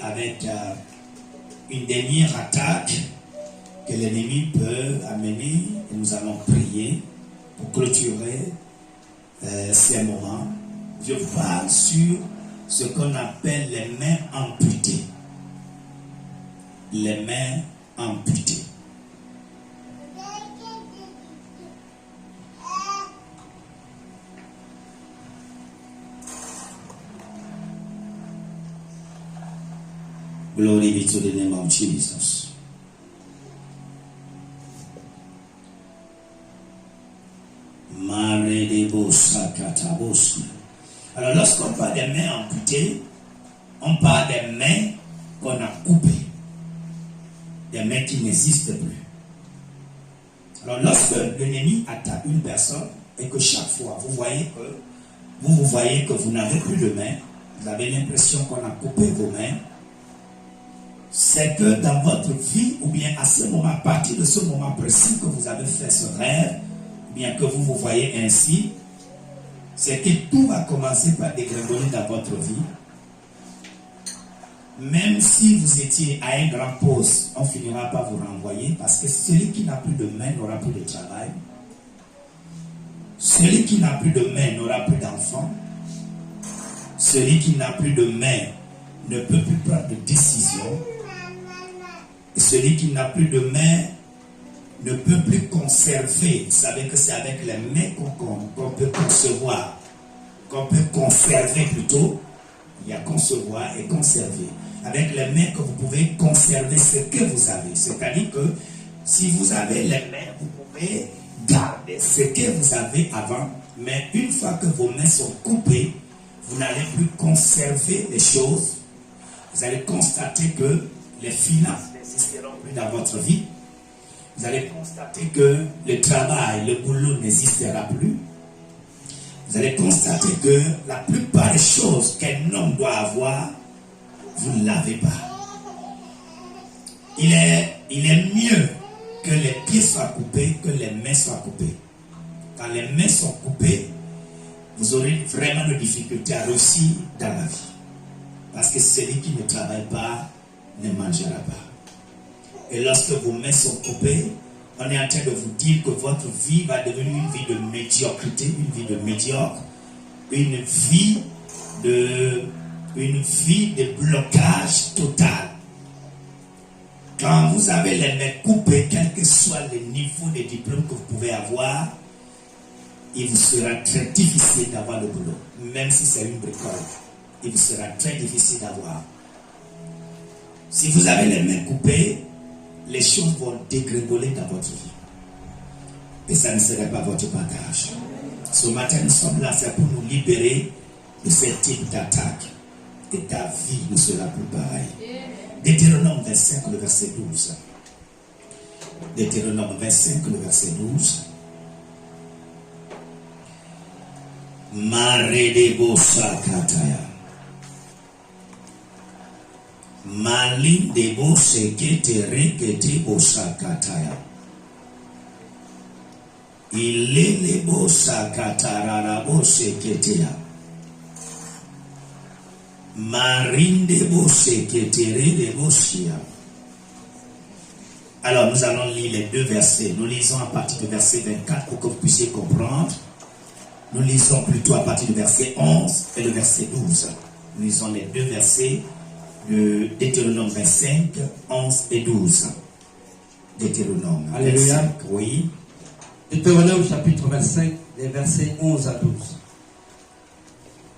avec une dernière attaque que l'ennemi peut amener, et nous allons prier pour clôturer ces moments. Je parle sur ce qu'on appelle les mains amputées. Les mains amputées. Glory be to the name of Jesus. Alors, lorsqu'on parle des mains amputées, on parle des mains qu'on a coupées, des mains qui n'existent plus. Alors, lorsque l'ennemi attaque une personne et que chaque fois vous voyez que vous n'avez plus de mains, vous avez l'impression qu'on a coupé vos mains, c'est que dans votre vie, ou bien à ce moment, à partir de ce moment précis que vous avez fait ce rêve, ou bien que vous vous voyez ainsi, c'est que tout va commencer par dégringoler dans votre vie. Même si vous étiez à un grand poste, on finira par vous renvoyer, parce que celui qui n'a plus de main n'aura plus de travail. Celui qui n'a plus de main n'aura plus d'enfants. Celui qui n'a plus de main ne peut plus prendre de décision. Et celui qui n'a plus de main ne peut plus conserver. Vous savez que c'est avec les mains qu'on peut concevoir, qu'on peut conserver plutôt. Il y a concevoir et conserver. Avec les mains que vous pouvez conserver ce que vous avez. C'est-à-dire que si vous avez les mains, vous pouvez garder ce que vous avez avant. Mais une fois que vos mains sont coupées, vous n'allez plus conserver les choses. Vous allez constater que les finances n'existeront plus dans votre vie. Vous allez constater que le travail, le boulot n'existera plus. Vous allez constater que la plupart des choses qu'un homme doit avoir, vous ne l'avez pas. Il est mieux que les pieds soient coupés que les mains soient coupées. Quand les mains sont coupées, vous aurez vraiment de difficultés à réussir dans la vie. Parce que celui qui ne travaille pas ne mangera pas. Et lorsque vos mains sont coupées, on est en train de vous dire que votre vie va devenir une vie de médiocrité, une vie de médiocre, une vie de blocage total. Quand vous avez les mains coupées, quel que soit le niveau de diplôme que vous pouvez avoir, il vous sera très difficile d'avoir le boulot. Même si c'est une bricole, il vous sera très difficile d'avoir. Si vous avez les mains coupées, les choses vont dégringoler dans votre vie. Et ça ne serait pas votre bagage. Ce matin, nous sommes là, c'est pour nous libérer de ce type d'attaque. Et ta vie ne sera plus pareille. Deutéronome 25, le verset 12. Deutéronome 25, le verset 12. Maredebo sakataya. Malin debo sekete rekete bosakataya. Ilele bosakatarara boseketea. Marinde bosekete de bosia. Alors nous allons lire les deux versets. Nous lisons à partir du verset 24 pour que vous puissiez comprendre. Nous lisons plutôt à partir du verset 11 et le verset 12. Nous lisons les deux versets de Deutéronome 25, 11 et 12. Deutéronome. Alléluia. 25, oui. Deutéronome chapitre 25, les versets 11 à 12.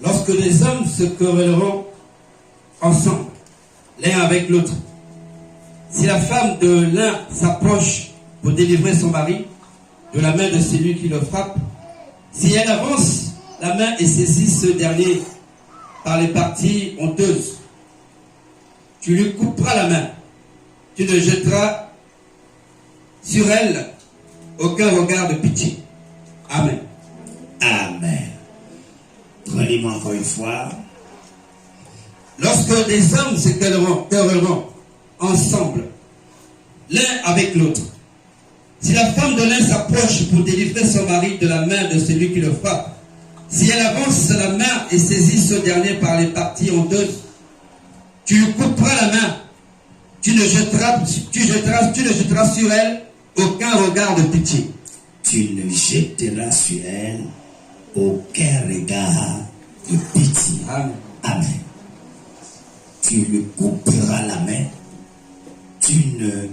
Lorsque les hommes se querelleront ensemble, l'un avec l'autre, si la femme de l'un s'approche pour délivrer son mari de la main de celui qui le frappe, si elle avance la main et saisit ce dernier par les parties honteuses, tu lui couperas la main. Tu ne jetteras sur elle aucun regard de pitié. Amen. Amen. Relis-moi encore une fois. Lorsque les hommes se querelleront ensemble, l'un avec l'autre, si la femme de l'un s'approche pour délivrer son mari de la main de celui qui le frappe, si elle avance la main et saisit ce dernier par les parties honteuses, tu lui couperas la main. Tu ne jetteras sur elle aucun regard de pitié. Tu ne jetteras sur elle aucun regard de pitié. Amen. Amen. Tu lui couperas la main. Tu ne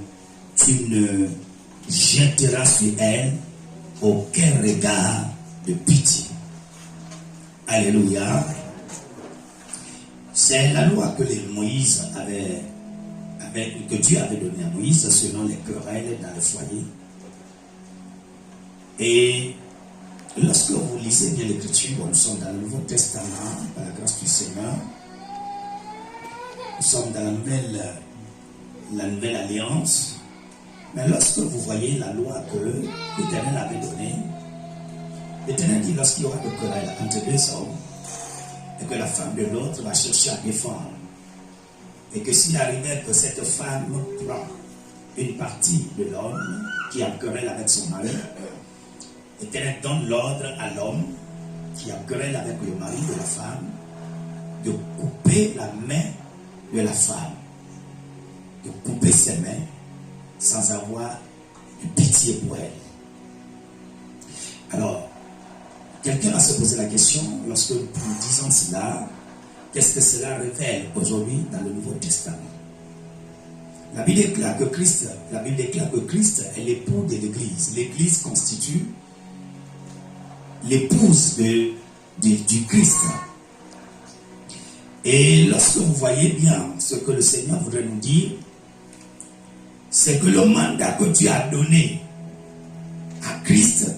jetteras sur elle aucun regard de pitié. Alléluia. C'est la loi que que Dieu avait donnée à Moïse selon les querelles dans le foyer. Et lorsque vous lisez bien l'Écriture, nous sommes dans le Nouveau Testament, par la grâce du Seigneur. Nous sommes dans la nouvelle alliance. Mais lorsque vous voyez la loi que l'Éternel avait donnée, l'Éternel dit lorsqu'il y aura de querelles entre deux hommes, et que la femme de l'autre va chercher à défendre, et que s'il arrivait que cette femme prend une partie de l'homme qui a querelle avec son mari, l'Éternel donne l'ordre à l'homme qui a querelle avec le mari de la femme de couper la main de la femme, de couper ses mains sans avoir de pitié pour elle. Alors, quelqu'un va se poser la question, lorsque nous disons cela, qu'est-ce que cela révèle aujourd'hui dans le Nouveau Testament? La Bible déclare que Christ est l'époux de l'Église. L'Église constitue l'épouse du Christ. Et lorsque vous voyez bien ce que le Seigneur voudrait nous dire, c'est que le mandat que Dieu a donné à Christ,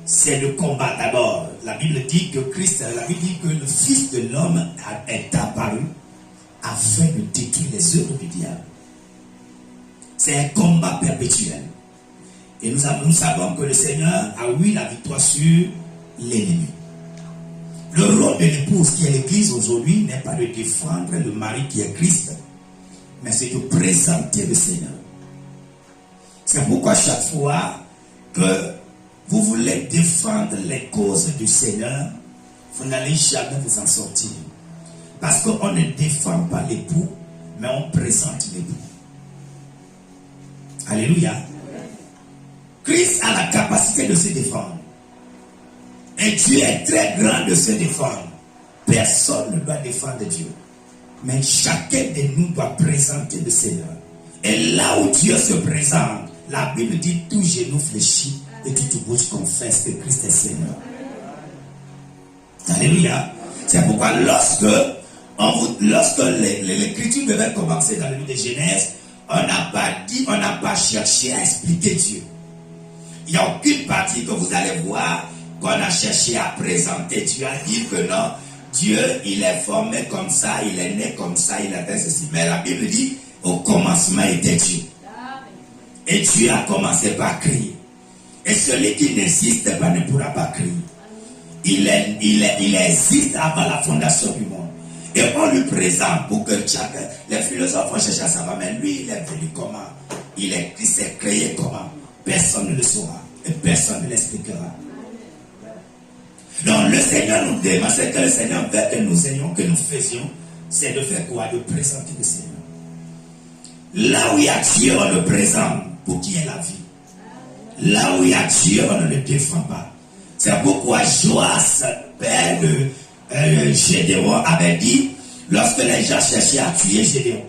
c'est le combat d'abord. La Bible dit que le Fils de l'homme est apparu afin de détruire les œuvres du diable. C'est un combat perpétuel. Et nous savons que le Seigneur a eu la victoire sur l'ennemi. Le rôle de l'épouse qui est l'Église aujourd'hui n'est pas de défendre le mari qui est Christ, mais c'est de présenter le Seigneur. C'est pourquoi chaque fois que vous voulez défendre les causes du Seigneur, vous n'allez jamais vous en sortir. Parce qu'on ne défend pas l'époux, mais on présente l'époux. Alléluia. Christ a la capacité de se défendre. Et Dieu est très grand de se défendre. Personne ne doit défendre Dieu. Mais chacun de nous doit présenter le Seigneur. Et là où Dieu se présente, la Bible dit tout genou fléchit et toute bouche confesse que Christ est Seigneur. Alléluia. C'est pourquoi lorsque l'écriture devait commencer dans le livre de Genèse, on n'a pas cherché à expliquer Dieu. Il n'y a aucune partie que vous allez voir qu'on a cherché à présenter Dieu, à dire que non, Dieu, il est formé comme ça, il est né comme ça, il a fait ceci. Mais la Bible dit, au commencement était Dieu. Et Dieu a commencé par crier. Et celui qui n'existe pas ne pourra pas crier. Il existe avant la fondation du monde. Et on lui présente pour que chacun, les philosophes ont cherché à savoir, mais lui, il est venu comment? Il s'est créé comment? Personne ne le saura. Et personne ne l'expliquera. Donc le Seigneur nous demande, c'est que le Seigneur veut que nous ayons, que nous faisions, c'est de faire quoi? De présenter le Seigneur. Là où il y a Dieu, on le présente pour qu'il y ait la vie. Là où il y a Dieu, on ne le défend pas. C'est pourquoi Joas, père de Gédéon, avait dit, lorsque les gens cherchaient à tuer Gédéon,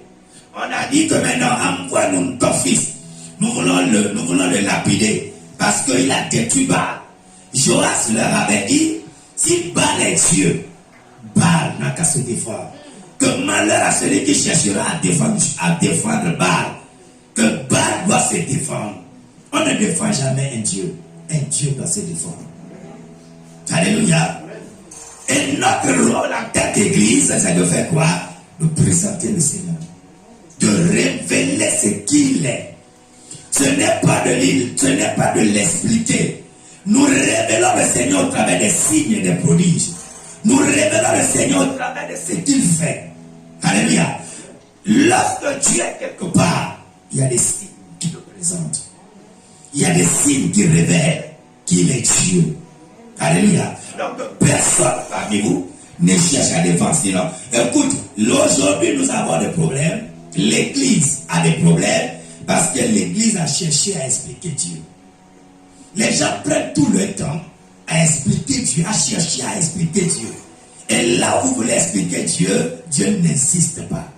on a dit que maintenant, envoie-nous ton fils. Nous voulons le lapider parce qu'il a détruit Baal. Joas leur avait dit, si Baal est Dieu, Baal n'a qu'à se défendre. Que malheur à celui qui cherchera à défendre Baal. Que Baal doit se défendre. On ne défend jamais un Dieu. Un Dieu doit se défendre. Alléluia. Et notre rôle en tant qu'Église, c'est de faire quoi? De présenter le Seigneur. De révéler ce qu'il est. Ce n'est pas de l'expliquer. Nous révélons le Seigneur au travers des signes et des prodiges. Nous révélons le Seigneur au travers de ce qu'il fait. Alléluia. Lorsque Dieu est quelque part, il y a des signes qui le présentent. Il y a des signes qui révèlent qu'il est Dieu. Alléluia. Donc personne parmi vous ne cherche à défendre. Sinon, écoute, aujourd'hui nous avons des problèmes. L'église a des problèmes parce que l'église a cherché à expliquer Dieu. Les gens prennent tout le temps à expliquer Dieu, à chercher à expliquer Dieu. Et là où vous voulez expliquer Dieu, Dieu n'insiste pas.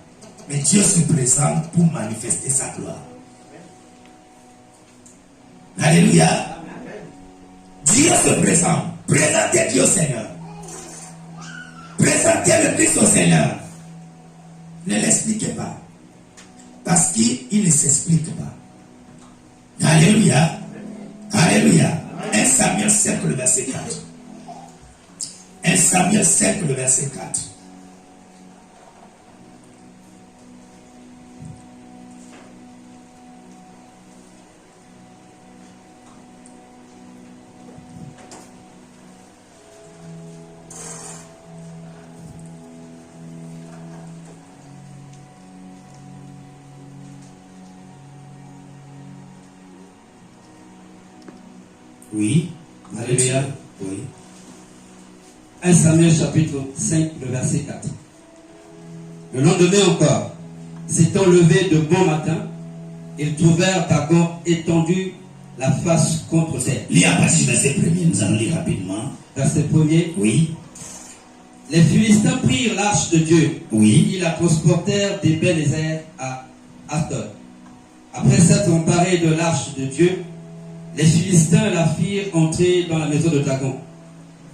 Mais Dieu se présente pour manifester sa gloire. Alléluia. Dieu se présente. Présentez Dieu au Seigneur. Présentez le Christ au Seigneur. Ne l'expliquez pas. Parce qu'il ne s'explique pas. Alléluia. Alléluia. 1 Samuel 5, le verset 4. 1 Samuel 5, le verset 4. Oui. Alléluia. Oui. 1 Samuel chapitre 5, le verset 4. Le lendemain encore, s'étant levé de bon matin, ils trouvèrent Dagon étendu la face contre terre. Lis à partir du verset 1er, nous allons lire rapidement. Verset 1er. Oui. Les Philistins prirent l'arche de Dieu. Oui. Ils la transportèrent d'Ebenezer à Ashdod. Après s'être emparés de l'arche de Dieu, les Philistins la firent entrer dans la maison de Dagon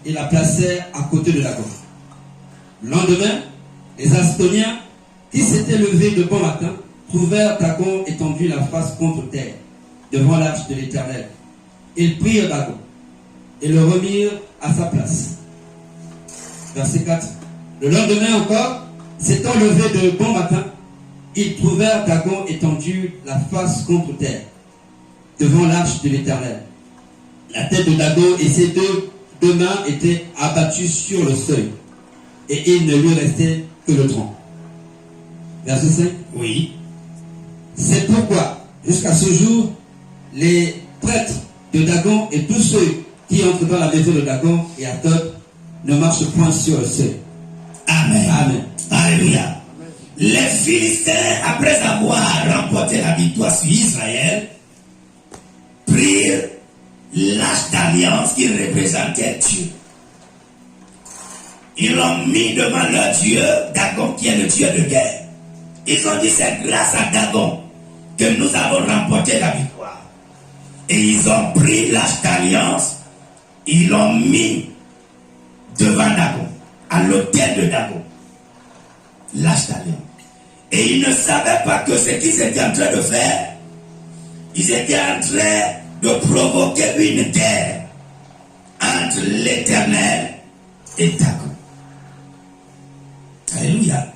et la placèrent à côté de Dagon. Le lendemain, les Astoniens, qui s'étaient levés de bon matin, trouvèrent Dagon étendu la face contre terre, devant l'arche de l'Éternel. Ils prirent Dagon et le remirent à sa place. Verset 4. Le lendemain encore, s'étant levés de bon matin, ils trouvèrent Dagon étendu la face contre terre, devant l'arche de l'Éternel. La tête de Dagon et ses deux mains étaient abattues sur le seuil, et il ne lui restait que le tronc. Verset 5. Oui. C'est pourquoi, jusqu'à ce jour, les prêtres de Dagon et tous ceux qui entrent dans la maison de Dagon et Ashdod ne marchent point sur le seuil. Amen. Amen. Alléluia. Les Philistins, après avoir remporté la victoire sur Israël, prirent l'arche d'alliance qui représentait Dieu. Ils l'ont mis devant leur Dieu, Dagon, qui est le Dieu de guerre. Ils ont dit, c'est grâce à Dagon que nous avons remporté la victoire. Et ils ont pris l'arche d'alliance, ils l'ont mis devant Dagon, à l'autel de Dagon. L'arche d'alliance. Et ils ne savaient pas que ce qu'ils étaient en train de faire, ils étaient en train de provoquer une guerre entre l'Éternel et Dagon. Alléluia.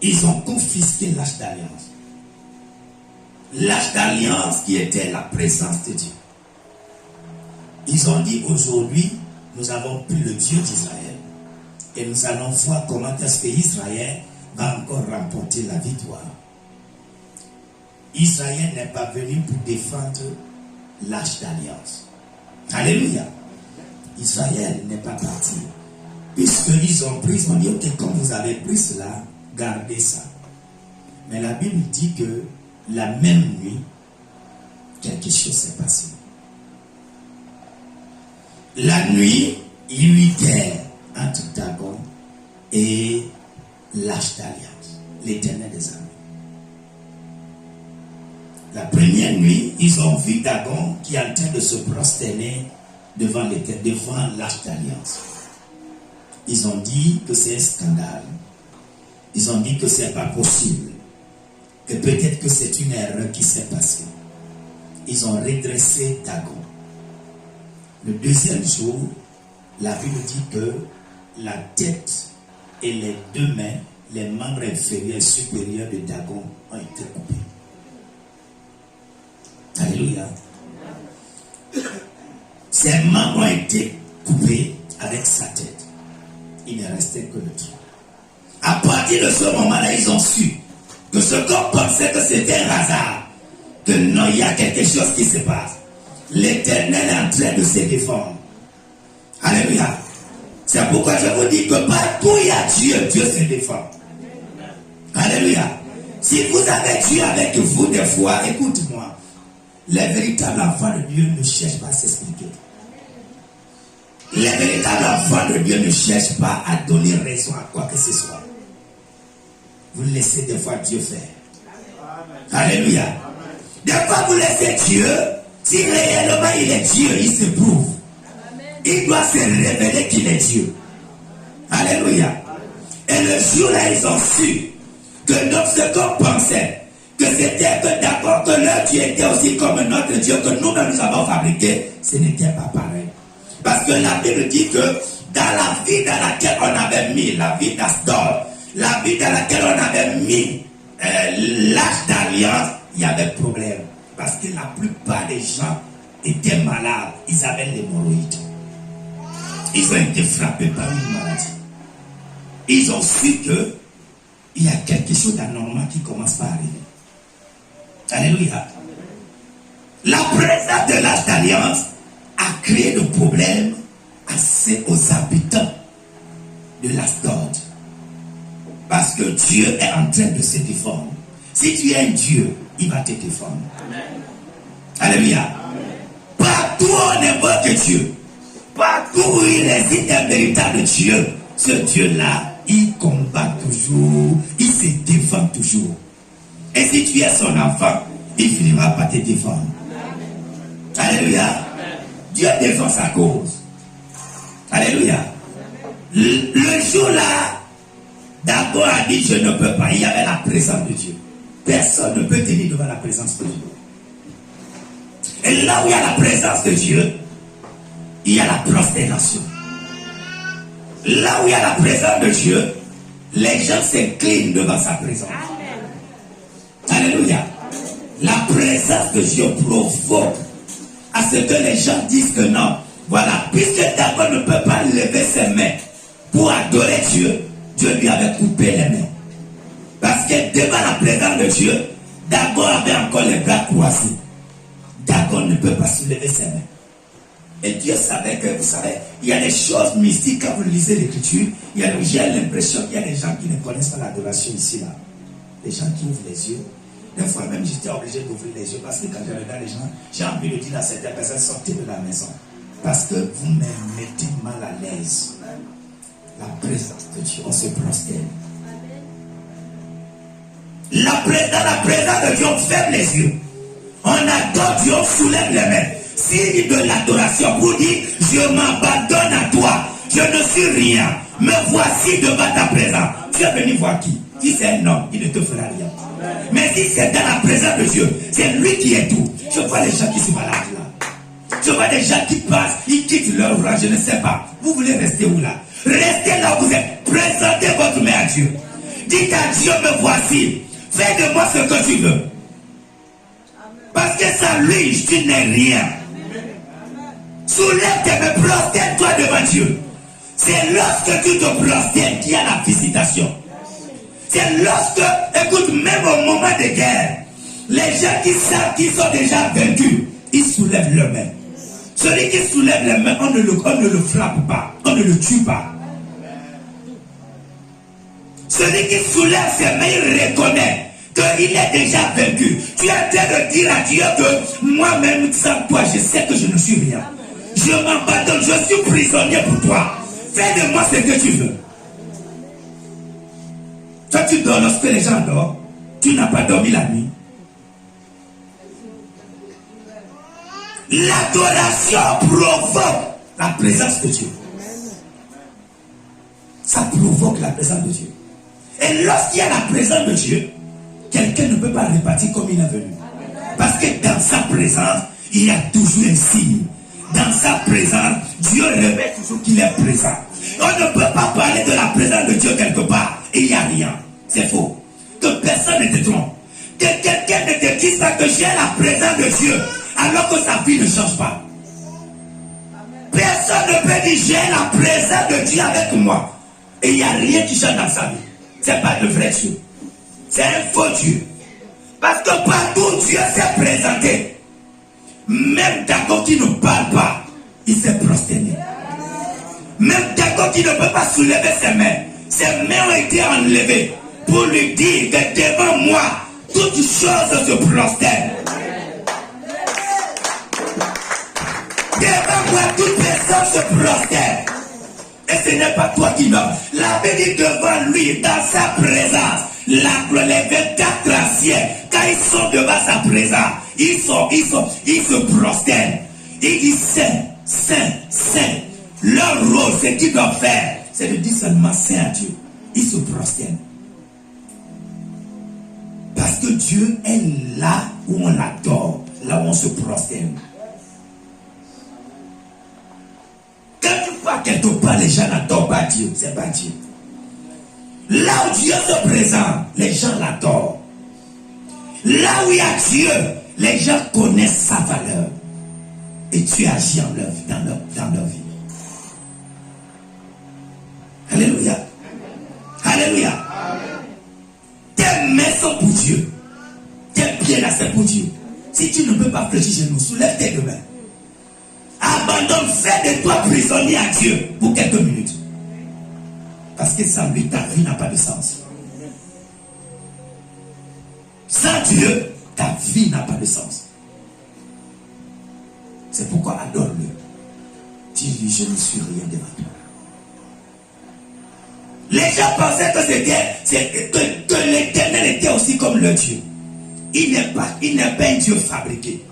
Ils ont confisqué l'arche d'alliance. L'arche d'alliance qui était la présence de Dieu. Ils ont dit aujourd'hui, nous avons pris le Dieu d'Israël. Et nous allons voir comment est-ce que Israël va encore remporter la victoire. Israël n'est pas venu pour défendre l'arche d'alliance. Alléluia. Israël n'est pas parti. Puisqu'ils ont pris, ils ont dit, ok, comme vous avez pris cela, gardez ça. Mais la Bible dit que la même nuit, quelque chose s'est passé. La nuit, il y eut guerre entre Dagon et l'arche d'alliance, l'Éternel des armées. La première nuit, ils ont vu Dagon qui est en train de se prosterner devant l'arche d'alliance. Ils ont dit que c'est un scandale. Ils ont dit que c'est pas possible. Que peut-être que c'est une erreur qui s'est passée. Ils ont redressé Dagon. Le deuxième jour, la Bible dit que la tête et les deux mains, les membres inférieurs et supérieurs de Dagon ont été coupés. Alléluia. Ses membres ont été coupés avec sa tête. Il ne restait que le tronc. À partir de ce moment-là, ils ont su que ce qu'on pensait que c'était un hasard, que non, il y a quelque chose qui se passe. L'Éternel est en train de se défendre. Alléluia. C'est pourquoi je vous dis que partout il y a Dieu, Dieu se défend. Alléluia. Si vous avez Dieu avec vous des fois, écoute-moi, les véritables enfants de Dieu ne cherchent pas à s'expliquer. Les véritables enfants de Dieu ne cherchent pas à donner raison à quoi que ce soit. Vous laissez des fois Dieu faire. Alléluia. Des fois vous laissez Dieu, si réellement il est Dieu, il se prouve. Il doit se révéler qu'il est Dieu. Alléluia. Et le jour-là, ils ont su que ce qu'on pensait, que c'était que d'abord que leur Dieu était aussi comme notre Dieu que nous-mêmes nous avons fabriqué, ce n'était pas pareil. Parce que la Bible dit que dans la vie dans laquelle on avait mis, la vie d'Asdor, la vie dans laquelle on avait mis l'âge d'alliance, il y avait problème. Parce que la plupart des gens étaient malades, ils avaient l'hémorroïde. Ils ont été frappés par une maladie. Ils ont su que il y a quelque chose d'anormal qui commence par arriver. Alléluia. La présence de l'âge d'alliance a créé de problèmes aux habitants de l'Asdod. Parce que Dieu est en train de se défendre. Si tu es un Dieu, il va te défendre. Amen. Alléluia. Partout on invoque Dieu. Partout où il réside un véritable Dieu, ce Dieu-là, il combat toujours, il se défend toujours. Et si tu es son enfant, il finira par te défendre. Alléluia. Dieu défend sa cause. Alléluia. Le jour-là, d'abord a dit je ne peux pas. Il y avait la présence de Dieu. Personne ne peut tenir devant la présence de Dieu. Et là où il y a la présence de Dieu, il y a la prosternation. Là où il y a la présence de Dieu, les gens s'inclinent devant sa présence. Amen. Alléluia. La présence de Dieu provoque à ce que les gens disent que non. Voilà, puisque d'abord ne peut pas lever ses mains pour adorer Dieu, Dieu lui avait coupé les mains. Parce que devant la présence de Dieu, d'abord avait encore les bras croisés. D'abord ne peut pas soulever ses mains. Et Dieu savait que, vous savez, il y a des choses mystiques quand vous lisez l'écriture. J'ai l'impression qu'il y a des gens qui ne connaissent pas l'adoration ici, là. Des gens qui ouvrent les yeux. Des fois même, j'étais obligé d'ouvrir les yeux parce que quand je regarde les gens, j'ai envie de dire à certaines personnes, sortez de la maison. Parce que vous me mettez mal à l'aise. La présence de Dieu, on se prosterne. La présence de Dieu, on ferme les yeux. On adore Dieu, on soulève les mains. Signe de l'adoration pour dire je m'abandonne à toi, je ne suis rien, me voici devant ta présence. Tu es venu voir qui? Si c'est un homme, il ne te fera rien. Mais si c'est dans la présence de Dieu, c'est lui qui est tout. Je vois les gens qui se baladent là. Je vois des gens qui passent, ils quittent leur rang, je ne sais pas. Vous voulez rester où là? Restez là où vous êtes. Présentez votre main à Dieu. Dites à Dieu, me voici. Fais de moi ce que tu veux. Parce que sans lui, tu n'es rien. Soulève tes mains, prosterne-toi devant Dieu. C'est lorsque tu te prosternes qu'il y a la visitation. C'est lorsque, écoute, même au moment de guerre, les gens qui savent qu'ils sont déjà vaincus, ils soulèvent leurs mains. Celui qui soulève les mains, on ne le frappe pas, on ne le tue pas. Celui qui soulève ses mains, il reconnaît qu'il est déjà vaincu. Tu es en train de dire à Dieu que moi-même, sans toi, je sais que je ne suis rien. Je m'abandonne, je suis prisonnier pour toi. Fais de moi ce que tu veux. Toi, tu dors lorsque les gens dorment. Tu n'as pas dormi la nuit. L'adoration provoque la présence de Dieu. Ça provoque la présence de Dieu. Et lorsqu'il y a la présence de Dieu, quelqu'un ne peut pas repartir comme il est venu. Parce que dans sa présence, il y a toujours un signe. Dans sa présence, Dieu révèle toujours qu'il est présent. On ne peut pas parler de la présence de Dieu quelque part et il n'y a rien. C'est faux. Que personne ne te trompe. Que quelqu'un ne te dise pas que j'ai la présence de Dieu alors que sa vie ne change pas. Personne ne peut dire j'ai la présence de Dieu avec moi et il n'y a rien qui change dans sa vie. Ce n'est pas le vrai Dieu. C'est un faux Dieu. Parce que partout Dieu s'est présenté, même d'accord qui ne parle pas, il s'est prosterné. Même quelqu'un qui ne peut pas soulever ses mains ont été enlevées pour lui dire que devant moi, toutes choses se prosternent. Devant moi, toute personne se prosterne. Et ce n'est pas toi qui meurs. La Bible dit devant lui, dans sa présence, les 24 anciens, quand ils sont devant sa présence, ils se prosternent. Ils disent Saint, Saint, Saint. Leur rôle, ce qu'ils doivent faire, c'est de dire seulement Saint à Dieu. Ils se prosternent. Parce que Dieu est là où on l'adore, là où on se prosterne. Quand tu vois quelque part, les gens n'adorent pas Dieu, c'est pas Dieu. Là où Dieu se présente, les gens l'adorent. Là où il y a Dieu, les gens connaissent sa valeur. Et tu agis en leur, dans leur vie. Alléluia. Alléluia. Tes mains sont pour Dieu. Tes pieds là, c'est pour Dieu. Si tu ne peux pas fléchir chez nous, soulève tes deux mains. Abandonne, fais de toi prisonnier à Dieu pour quelques minutes. Parce que sans lui, ta vie n'a pas de sens. Sans Dieu, ta vie n'a pas de sens. C'est pourquoi adore-le. Dis-lui, je ne suis rien devant toi. Les gens pensaient que l'Éternel était aussi comme le Dieu. Il n'est pas un Dieu fabriqué.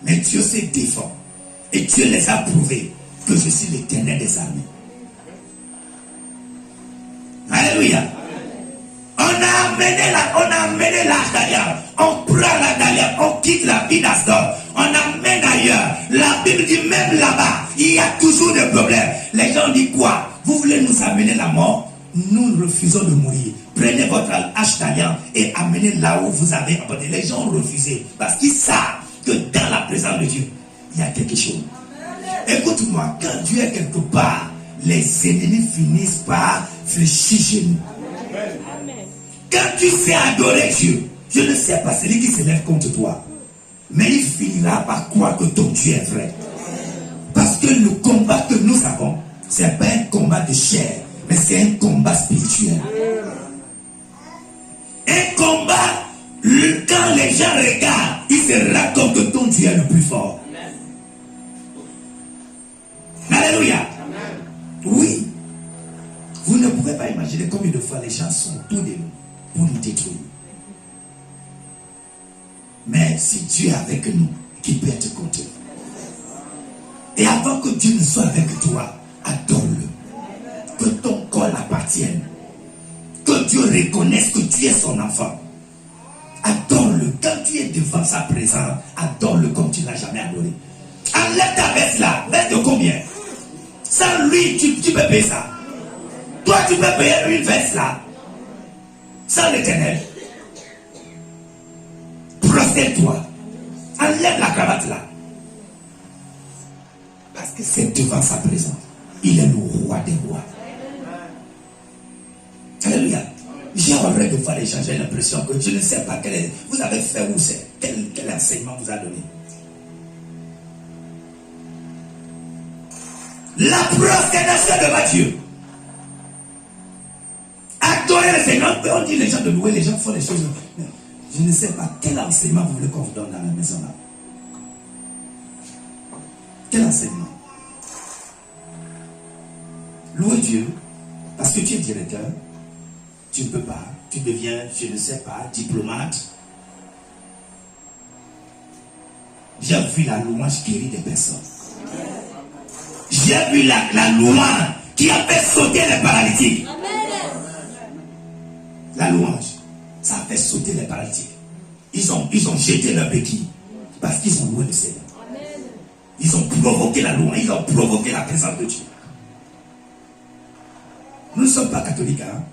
Mais Dieu se défend. Et Dieu les a prouvés que je suis l'Éternel des armées. Alléluia. On a amené l'âge d'alliance. On prend la d'alliance. On quitte la vie d'Asdor. On amène ailleurs. La Bible dit même là-bas, il y a toujours des problèmes. Les gens disent quoi? Vous voulez nous amener la mort? Nous refusons de mourir. Prenez votre hache d'alliance et amenez là où vous avez abandonné. Les gens ont refusé parce qu'ils savent que dans la présence de Dieu, il y a quelque chose. Écoute-moi, quand Dieu est quelque part, les ennemis finissent par fléchir chez nous. Quand tu sais adorer Dieu, je ne sais pas, celui qui se lève contre toi, mais il finira par croire que ton Dieu est vrai. Parce que le combat que nous avons, ce n'est pas un combat de chair, mais c'est un combat spirituel. Un combat, quand les gens regardent, ils se rendent compte que ton Dieu est le plus fort. Alléluia. Oui. Vous ne pouvez pas imaginer combien de fois les gens sont autour de nous pour nous détruire. Mais si Dieu est avec nous, qui peut être contre nous? Et avant que Dieu ne soit avec toi, adore-le. Que ton corps appartienne. Que Dieu reconnaisse que tu es son enfant. Adore-le. Quand tu es devant sa présence, adore-le comme tu ne l'as jamais adoré. Enlève ta veste là. Veste de combien? Sans lui, tu peux payer ça. Toi, tu peux payer une veste là. Sans l'Éternel. Prosterne-toi. Enlève la cravate là. Parce que c'est devant sa présence. Il est le roi des rois. Alléluia. J'ai horreur de voir les gens. J'ai l'impression que je ne sais pas quel est. Vous avez fait où c'est. Quel enseignement vous a donné. La prosternation devant Dieu. Adorer le Seigneur. On dit les gens de louer, les gens font les choses. Je ne sais pas quel enseignement vous voulez qu'on vous donne dans la maison là. Quel enseignement? Louer Dieu, parce que tu es directeur, tu ne peux pas, tu deviens, je ne sais pas, diplomate. J'ai vu la louange guérir des personnes. J'ai vu la louange qui a fait sauter les paralytiques. La louange, ça a fait sauter les paralytiques. Ils ont jeté leur béquille parce qu'ils ont loué le Seigneur. Ils ont provoqué la louange, ils ont provoqué la présence de Dieu. Nous ne sommes pas catholiques. Hein?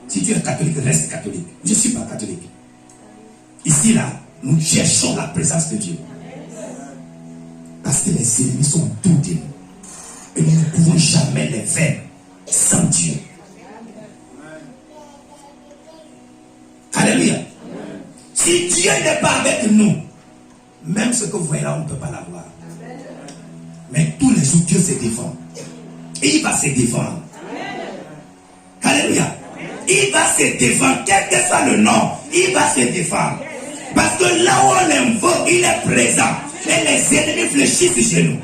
Si tu es catholique, reste catholique. Je ne suis pas catholique. Ici, là, nous cherchons la présence de Dieu. Parce que les ennemis sont autour de nous. Et nous ne pouvons jamais les vaincre sans Dieu. Alléluia. Si Dieu n'est pas avec nous, même ce que vous voyez là, on ne peut pas l'avoir. Mais tous les jours, Dieu se défend. Et il va se défendre. Alléluia. Il va se défendre, quel que soit le nom, il va se défendre. Parce que là où on l'invoque, il est présent. Et les ennemis fléchissent chez nous.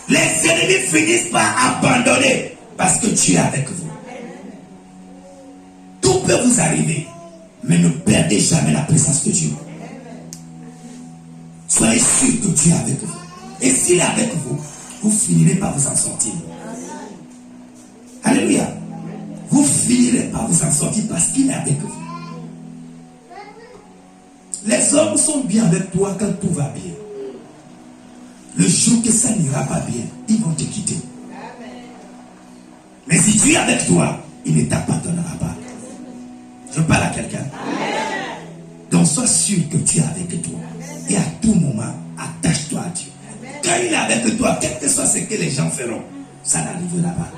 Les ennemis finissent par abandonner parce que Dieu est avec vous. Tout peut vous arriver, mais ne perdez jamais la présence de Dieu. Soyez sûr que Dieu est avec vous. Et s'il est avec vous, vous finirez par vous en sortir. Alléluia. Vous finirez par vous en sortir parce qu'il est avec vous. Les hommes sont bien avec toi quand tout va bien. Le jour que ça n'ira pas bien, ils vont te quitter. Mais si tu es avec toi, il ne t'abandonnera pas. Je parle à quelqu'un. Donc sois sûr que tu es avec toi. Et à tout moment, attache-toi à Dieu. Quand il est avec toi, quel que soit ce que les gens feront, ça n'arrivera pas.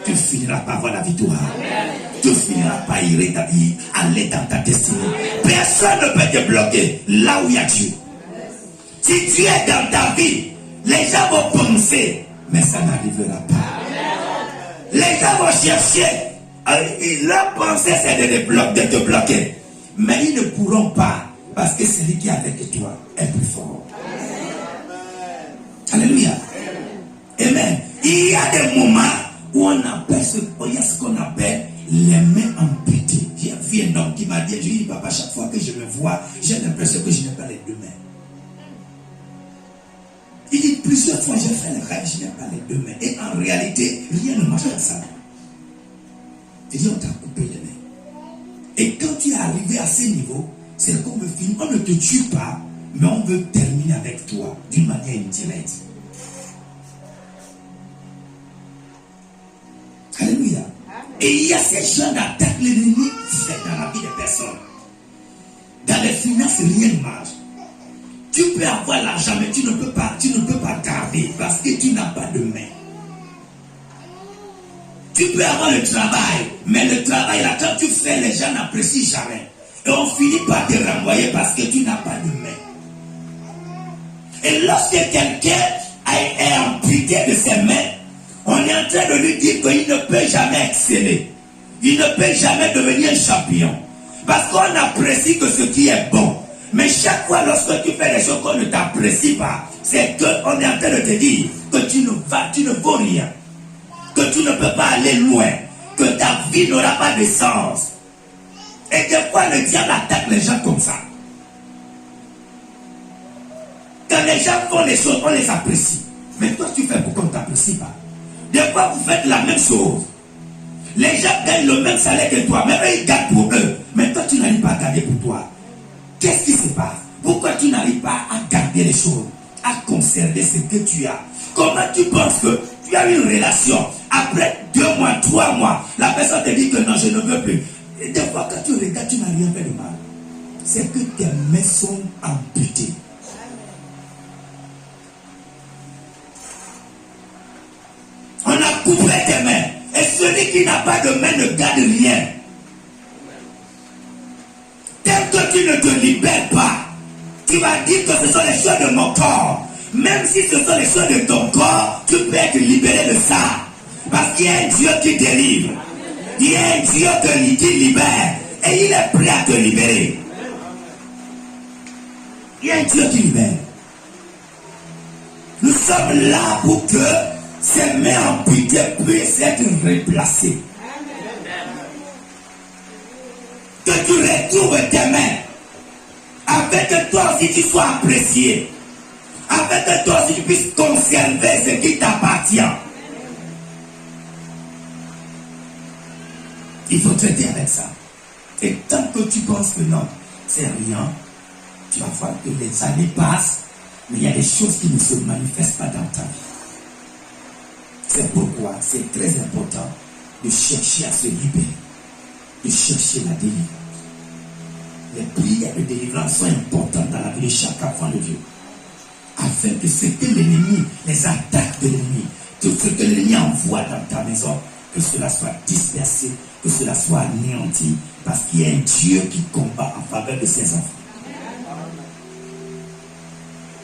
Tu finiras par avoir la victoire. Tu finiras par aller dans ta destinée. Personne ne peut te bloquer là où il y a Dieu. Si tu es dans ta vie, les gens vont penser, mais ça n'arrivera pas. Les gens vont chercher. Leur pensée, c'est de te bloquer. Mais ils ne pourront pas, parce que celui qui est avec toi est plus fort. Alléluia. Amen. Il y a des moments où on appelle ce qu'on appelle les mains amputées. J'ai vu un homme qui m'a dit, je dis, papa, chaque fois que je me vois, j'ai l'impression que je n'ai pas les deux mains. Il dit, plusieurs fois j'ai fait le rêve, je n'ai pas les deux mains. Et en réalité, rien ne marche comme ça. Il dit, on t'a coupé les mains. Et quand tu es arrivé à ce niveau, c'est qu'on veut finir. On ne te tue pas, mais on veut terminer avec toi d'une manière indirecte. Alléluia. Et il y a ces gens d'attaque l'ennemi fait dans la vie des personnes. Dans les finances, rien ne marche. Tu peux avoir l'argent, mais tu ne peux pas garder parce que tu n'as pas de main. Tu peux avoir le travail, mais le travail, là, quand tu fais, les gens n'apprécient jamais. Et on finit par te renvoyer parce que tu n'as pas de main. Et lorsque quelqu'un est amputé de ses mains, on est en train de lui dire qu'il ne peut jamais exceller. Il ne peut jamais devenir champion. Parce qu'on apprécie que ce qui est bon. Mais chaque fois lorsque tu fais des choses qu'on ne t'apprécie pas, c'est qu'on est en train de te dire que tu ne vaux rien. Que tu ne peux pas aller loin. Que ta vie n'aura pas de sens. Et des fois le diable attaque les gens comme ça. Quand les gens font les choses, on les apprécie. Mais toi tu fais pour qu'on ne t'apprécie pas. Des fois vous faites la même chose. Les gens gagnent le même salaire que toi. Même eux ils gagnent pour eux. Mais toi tu n'arrives pas à gagner pour toi. Qu'est-ce qui se passe? Pourquoi tu n'arrives pas à garder les choses, à conserver ce que tu as? Comment tu penses que tu as une relation? Après 2 mois, 3 mois, la personne te dit que non, je ne veux plus. Et des fois, quand tu regardes, tu n'as rien fait de mal. C'est que tes mains sont amputées. On a coupé tes mains. Et celui qui n'a pas de main ne garde rien. Tant que tu ne te libères pas, tu vas dire que ce sont les choses de mon corps. Même si ce sont les choses de ton corps, tu peux être libéré de ça. Parce qu'il y a un Dieu qui délivre. Il y a un Dieu qui libère. Et il est prêt à te libérer. Il y a un Dieu qui libère. Nous sommes là pour que ces mains amputées puissent être replacées. Que tu retrouves tes mains. Afin que toi aussi tu sois apprécié. Afin que toi aussi tu puisses conserver ce qui t'appartient. Il faut traiter avec ça. Et tant que tu penses que non, c'est rien, tu vas voir que les années passent, mais il y a des choses qui ne se manifestent pas dans ta vie. C'est pourquoi c'est très important de chercher à se libérer, de chercher la délivrance. Les prières de délivrance sont importantes dans la vie de chaque enfant de Dieu. Afin que ce que l'ennemi, les attaques de l'ennemi, tout ce que l'ennemi envoie dans ta maison, que cela soit dispersé, que cela soit anéanti, parce qu'il y a un Dieu qui combat en faveur de ses enfants.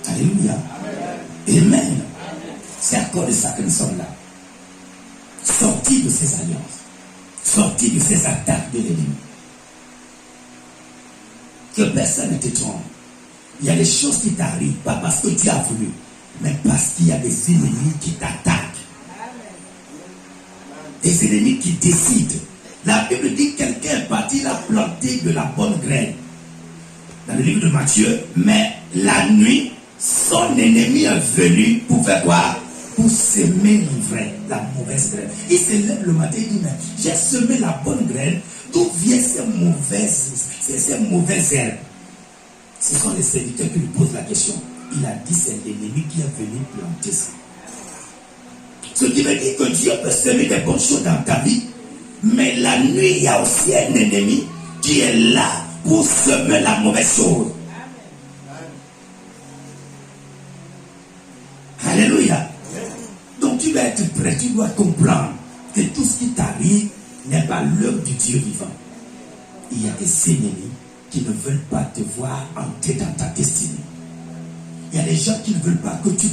Alléluia. Amen. C'est à cause de ça que nous sommes là. sorti de ces alliances, sorti de ces attaques de l'ennemi. Que personne ne te trompe. Il y a des choses qui t'arrivent, pas parce que tu as voulu, mais parce qu'il y a des ennemis qui t'attaquent. Des ennemis qui décident. La Bible dit que quelqu'un est parti, il a planté de la bonne graine. Dans le livre de Matthieu, mais la nuit, son ennemi est venu pour faire quoi? Pour semer l'ivraie, la mauvaise graine. Il se lève le matin et dit, mais j'ai semé la bonne graine, d'où viennent ces mauvaises herbes? Ce sont les serviteurs qui lui posent la question. Il a dit, c'est l'ennemi qui est venu planter ça. Ce qui veut dire que Dieu peut semer des bonnes choses dans ta vie, mais la nuit, il y a aussi un ennemi qui est là pour semer la mauvaise chose. Alléluia. Donc tu dois être prêt, tu dois comprendre que tout ce qui t'arrive n'est pas l'œuvre du Dieu vivant. Il y a des ennemis qui ne veulent pas te voir entrer dans ta destinée. Il y a des gens qui ne veulent pas que tu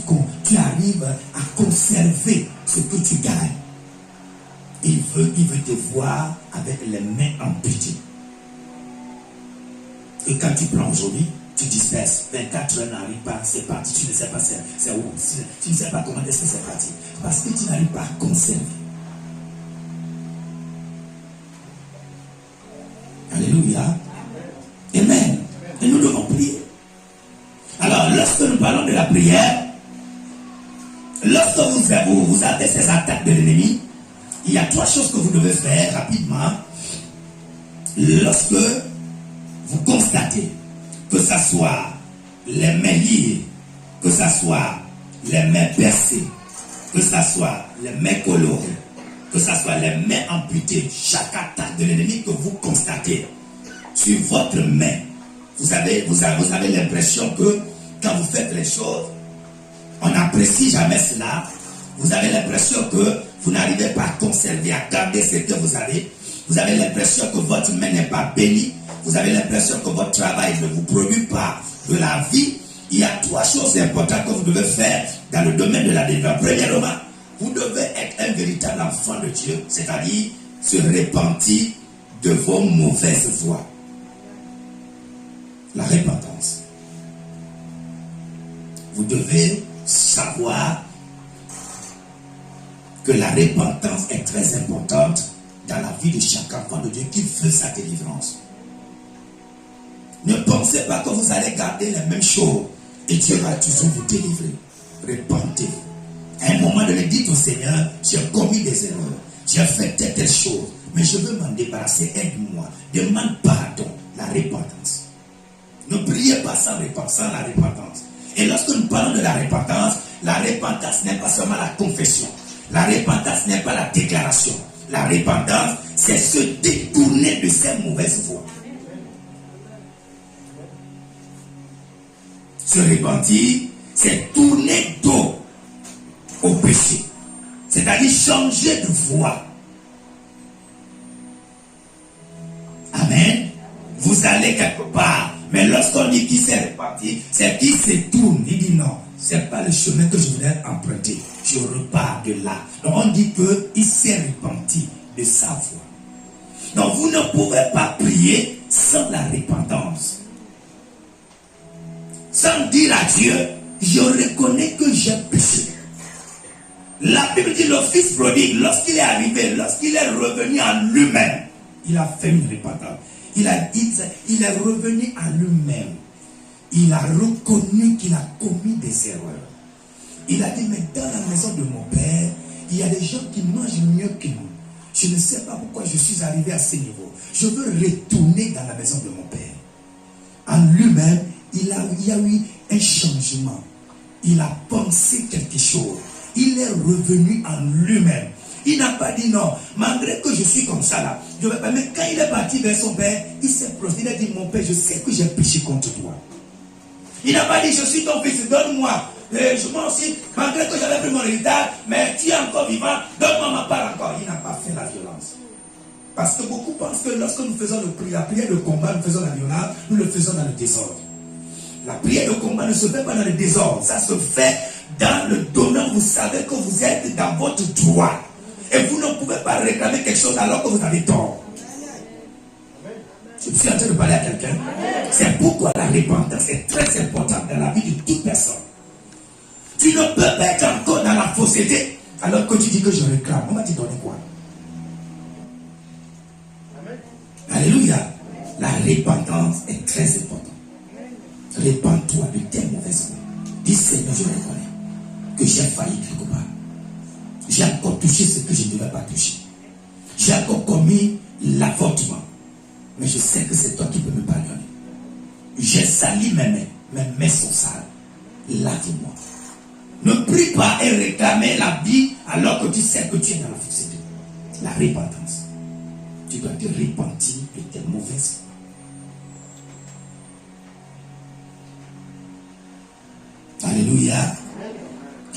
arrives à conserver ce que tu gagnes. Il veut te voir avec les mains amputées. Et quand tu prends aujourd'hui, tu disperses. 24 heures n'arrive pas, c'est parti. Tu ne sais pas c'est où. Tu ne sais pas comment est-ce que c'est parti. Parce que tu n'arrives pas à conserver. Alléluia. Amen. Et nous devons prier. Alors, lorsque nous parlons de la prière, lorsque vous avez ces attaques de l'ennemi, il y a 3 choses que vous devez faire rapidement. Lorsque vous constatez que ce soit les mains liées, que ce soit les mains percées, que ce soit les mains colorées, que ce soit les mains amputées, chaque attaque de l'ennemi que vous constatez sur votre main, vous avez l'impression que quand vous faites les choses, on n'apprécie jamais cela. Vous avez l'impression que vous n'arrivez pas à conserver, à garder ce que vous avez. Vous avez l'impression que votre main n'est pas bénie. Vous avez l'impression que votre travail ne vous produit pas de la vie. Il y a 3 choses importantes que vous devez faire dans le domaine de la délivrance. Premièrement, vous devez être un véritable enfant de Dieu, c'est-à-dire se repentir de vos mauvaises voies. La repentance. Vous devez savoir que la repentance est très importante dans la vie de chaque enfant de Dieu qui veut sa délivrance. Ne pensez pas que vous allez garder les mêmes choses et Dieu va toujours vous délivrer. Repentez-vous. À un moment donné, dites au Seigneur, j'ai commis des erreurs, j'ai fait telle chose, mais je veux m'en débarrasser, aide-moi. Demande pardon, la repentance. Ne priez pas sans la repentance. Et lorsque nous parlons de la repentance n'est pas seulement la confession. La repentance n'est pas la déclaration. La repentance, c'est se détourner de ces mauvaises voies. Se repentir, c'est tourner dos au péché. C'est-à-dire changer de voie. Amen. Vous allez quelque part. Mais lorsqu'on dit qu'il s'est repenti, c'est qu'il se tourne. Il dit non, c'est pas le chemin que je voulais emprunter. Je repars de là. Donc on dit qu'il s'est repenti de sa voie. Donc vous ne pouvez pas prier sans la repentance. Sans dire à Dieu, je reconnais que j'ai péché. La Bible dit le fils prodigue, lorsqu'il est arrivé, lorsqu'il est revenu en lui-même, il a fait une repentance. Il est revenu à lui-même. Il a reconnu qu'il a commis des erreurs. Il a dit, mais dans la maison de mon père, il y a des gens qui mangent mieux que nous. Je ne sais pas pourquoi je suis arrivé à ce niveau. Je veux retourner dans la maison de mon père. En lui-même, il y a eu un changement. Il a pensé quelque chose. Il est revenu en lui-même. Il n'a pas dit non, malgré que je suis comme ça là. Je vais pas. Mais quand il est parti vers son père, il s'est prostré. Il a dit, mon père, je sais que j'ai péché contre toi. Il n'a pas dit, je suis ton fils, donne-moi. Je m'en aussi, malgré que j'avais pris mon héritage, mais tu es encore vivant, donne-moi ma part encore. Il n'a pas fait la violence. Parce que beaucoup pensent que lorsque nous faisons la prière de combat, nous faisons la violence, nous le faisons dans le désordre. La prière de combat ne se fait pas dans le désordre. Ça se fait dans le domaine où vous savez que vous êtes dans votre droit. Et vous ne pouvez pas réclamer quelque chose alors que vous avez tort. Je suis en train de parler à quelqu'un. C'est pourquoi la repentance est très importante dans la vie de toute personne. Tu ne peux pas être encore dans la fausseté alors que tu dis que je réclame. On va te donner quoi? Alléluia. La repentance est très importante. Répands-toi de tes mauvaises voies. Dis Seigneur, je reconnais que j'ai failli quelque part. J'ai encore touché ce que je ne devais pas toucher. J'ai encore commis l'avortement. Mais je sais que c'est toi qui peux me pardonner. J'ai sali mes mains. Mes mains sont sales. Lave-moi. Ne prie pas et réclamer la vie alors que tu sais que tu es dans la fausseté. La repentance. Tu dois te repentir de tes mauvaises voies. Alléluia.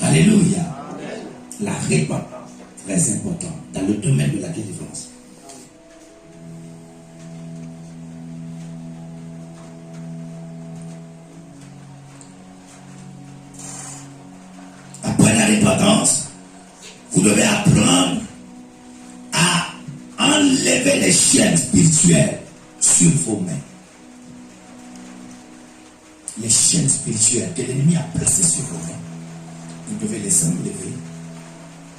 Alléluia. La repentance, très important dans le domaine de la délivrance. Après la repentance, vous devez apprendre à enlever les chaînes spirituelles sur vos mains. Les chaînes spirituelles que l'ennemi a placées sur vos mains, vous devez les enlever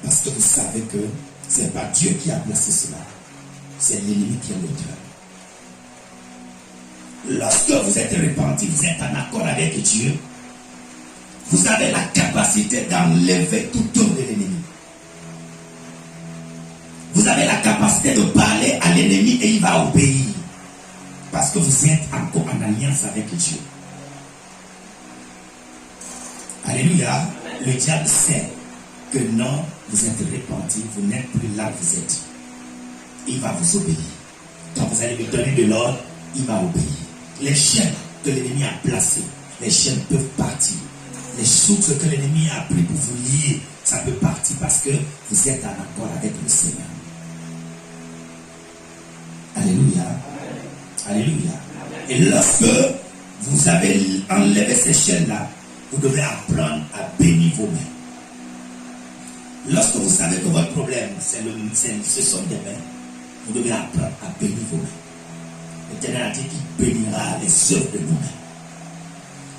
parce que vous savez que ce n'est pas Dieu qui a placé cela, c'est l'ennemi qui est l'auteur. Lorsque vous êtes repenti, vous êtes en accord avec Dieu, vous avez la capacité d'enlever tout tour de l'ennemi. Vous avez la capacité de parler à l'ennemi et il va obéir. Parce que vous êtes encore en alliance avec Dieu. Alléluia. Le diable sait que non, vous êtes repenti, vous n'êtes plus là où vous êtes. Il va vous obéir. Quand vous allez lui donner de l'ordre, il va obéir. Les chaînes que l'ennemi a placées, les chaînes peuvent partir. Les souffles que l'ennemi a pris pour vous lier, ça peut partir parce que vous êtes en accord avec le Seigneur. Alléluia. Alléluia. Et lorsque vous avez enlevé ces chaînes-là, vous devez apprendre à bénir vos mains. Lorsque vous savez que votre problème, ce sont des mains, vous devez apprendre à bénir vos mains. L'Éternel a dit qu'il bénira les œuvres de nos mains.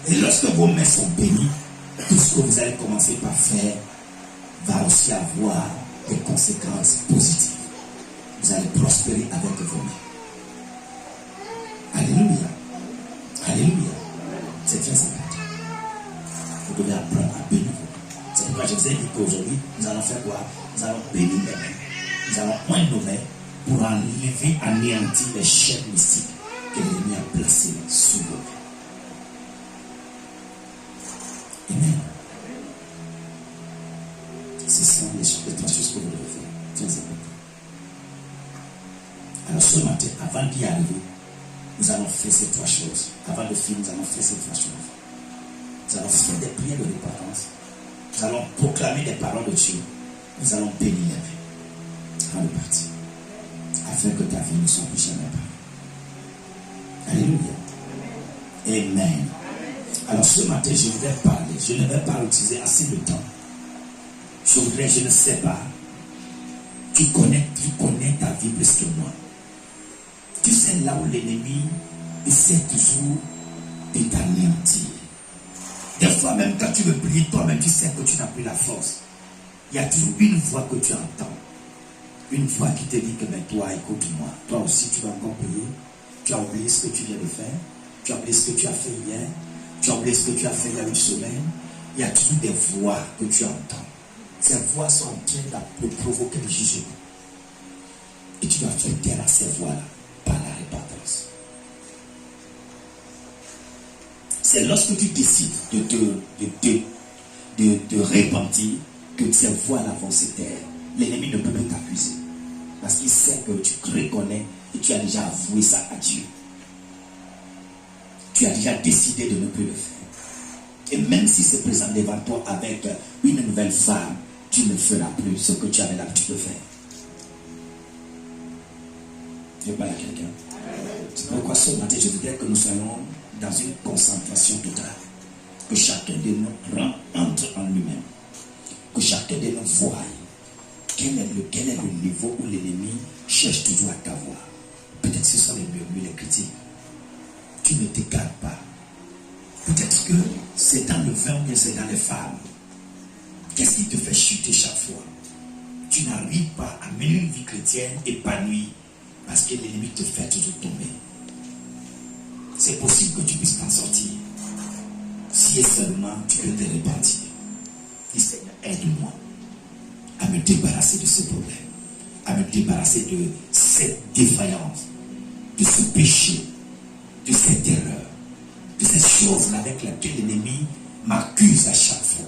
Et lorsque vos mains sont bénies, tout ce que vous allez commencer par faire va aussi avoir des conséquences positives. Vous allez prospérer avec vos mains. Alléluia. Alléluia. C'est très important. Vous devez apprendre à bénir vos mains. C'est pourquoi je vous ai dit qu'aujourd'hui, nous allons faire quoi? Nous allons bénir les mains. Nous allons poindre nos mains pour enlever, anéantir les chaînes mystiques que l'ennemi a placées sous vos mains. Amen. Ce sont les trois choses que vous devez faire. Très important. Alors ce matin, avant d'y arriver, nous allons faire ces trois choses. Avant de finir, nous allons faire ces trois choses. Nous allons faire des prières de repentance. Nous allons proclamer des paroles de Dieu. Nous allons bénir les mains. Avant de partir. Afin que ta vie ne soit plus jamais pareille. Alléluia. Amen. Alors ce matin, je voudrais parler. Je ne vais pas utiliser assez de temps. Je ne sais pas. Tu connais ta vie plus que moi. Tu sais là où l'ennemi essaie toujours de t'anéantir. Des fois même quand tu veux prier, toi-même tu sais que tu n'as plus la force. Il y a toujours une voix que tu entends. Une voix qui te dit que mais toi, écoute-moi. Toi aussi tu vas encore prier. Tu as oublié ce que tu viens de faire. Tu as oublié ce que tu as fait hier. Tu as oublié ce que tu as fait il y a une semaine. Il y a toujours des voix que tu entends. Ces voix sont en train de provoquer le jugement. Et tu dois faire taire à ces voix-là par la repentance. C'est lorsque tu décides de te repentir que ces voix-là vont se taire. L'ennemi ne peut pas t'accuser. Parce qu'il sait que tu reconnais et tu as déjà avoué ça à Dieu. Tu as déjà décidé de ne plus le faire. Et même s'il se présente devant toi avec une nouvelle femme, tu ne feras plus ce que tu avais l'habitude de faire. Je parle à quelqu'un. C'est pourquoi ce matin, je voudrais que nous soyons dans une concentration totale. Que chacun de nous entre en lui-même. Que chacun de nous voie Quel est le niveau où l'ennemi cherche toujours à t'avoir? Peut-être que ce sont les murmures, les critiques. Tu ne t'égares pas. Peut-être que c'est dans le vin ou bien c'est dans les femmes. Qu'est-ce qui te fait chuter chaque fois? Tu n'arrives pas à mener une vie chrétienne épanouie parce que l'ennemi te fait toujours tomber. C'est possible que tu puisses t'en sortir. Si et seulement tu peux te repentir. Dis Seigneur, aide-moi à me débarrasser de ce problème, à me débarrasser de cette défaillance, de ce péché, de cette erreur, de cette chose avec laquelle l'ennemi m'accuse à chaque fois.